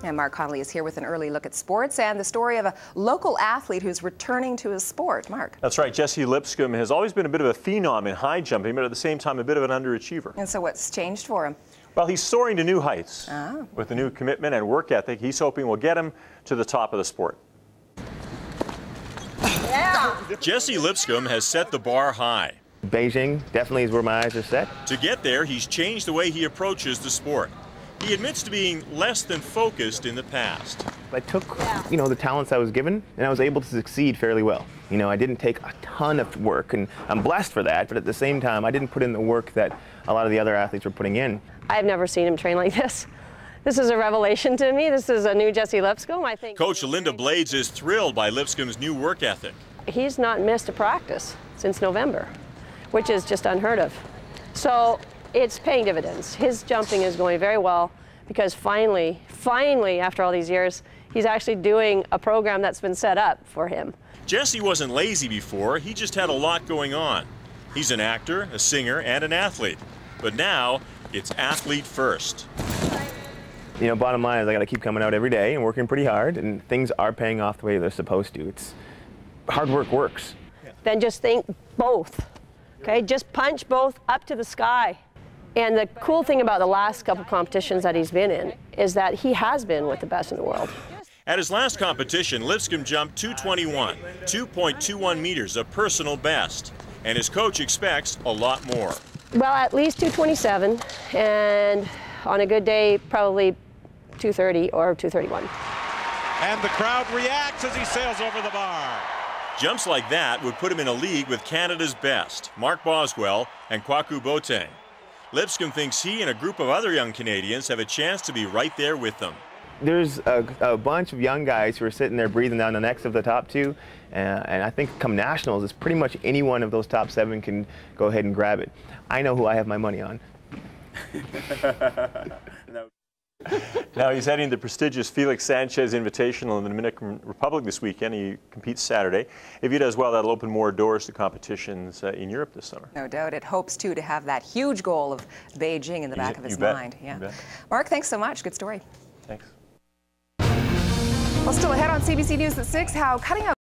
And Mark Connolly is here with an early look at sports and the story of a local athlete who's returning to his sport. Mark. That's right. Jesse Lipscombe has always been a bit of a phenom in high jumping, but at the same time a bit of an underachiever. And so what's changed for him? Well, he's soaring to new heights. With a new commitment and work ethic, he's hoping will get him to the top of the sport. Yeah. Jesse Lipscombe has set the bar high. Beijing definitely is where my eyes are set. To get there, he's changed the way he approaches the sport. He admits to being less than focused in the past. I took, the talents I was given, and I was able to succeed fairly well. I didn't take a ton of work, and I'm blessed for that, but at the same time, I didn't put in the work that a lot of the other athletes were putting in. I've never seen him train like this. This is a revelation to me. This is a new Jesse Lipscombe, I think. Coach Linda Blades is thrilled by Lipscombe's new work ethic. He's not missed a practice since November, which is just unheard of. So it's paying dividends. His jumping is going very well because finally, after all these years, he's actually doing a program that's been set up for him. Jesse wasn't lazy before, he just had a lot going on. He's an actor, a singer, and an athlete. But now, it's athlete first. Bottom line is I got to keep coming out every day and working pretty hard, and things are paying off the way they're supposed to. Hard work works. Then just think both, okay? Just punch both up to the sky. And the cool thing about the last couple competitions that he's been in is that he has been with the best in the world. At his last competition, Lipscombe jumped 221, 2.21 meters, a personal best. And his coach expects a lot more. Well, at least 227, and on a good day, probably 230 or 231. And the crowd reacts as he sails over the bar. Jumps like that would put him in a league with Canada's best, Mark Boswell and Kwaku Boateng. Lipscombe thinks he and a group of other young Canadians have a chance to be right there with them. There's a bunch of young guys who are sitting there breathing down the necks of the top two, and I think come nationals, it's pretty much any one of those top seven can go ahead and grab it. I know who I have my money on. Now he's heading the prestigious Felix Sanchez Invitational in the Dominican Republic this weekend. He competes Saturday. If he does well, that'll open more doors to competitions in Europe this summer. No doubt. It hopes, too, to have that huge goal of Beijing in the back of his mind. Yeah. Mark, thanks so much. Good story. Thanks. Well, still ahead on CBC News at 6, how cutting out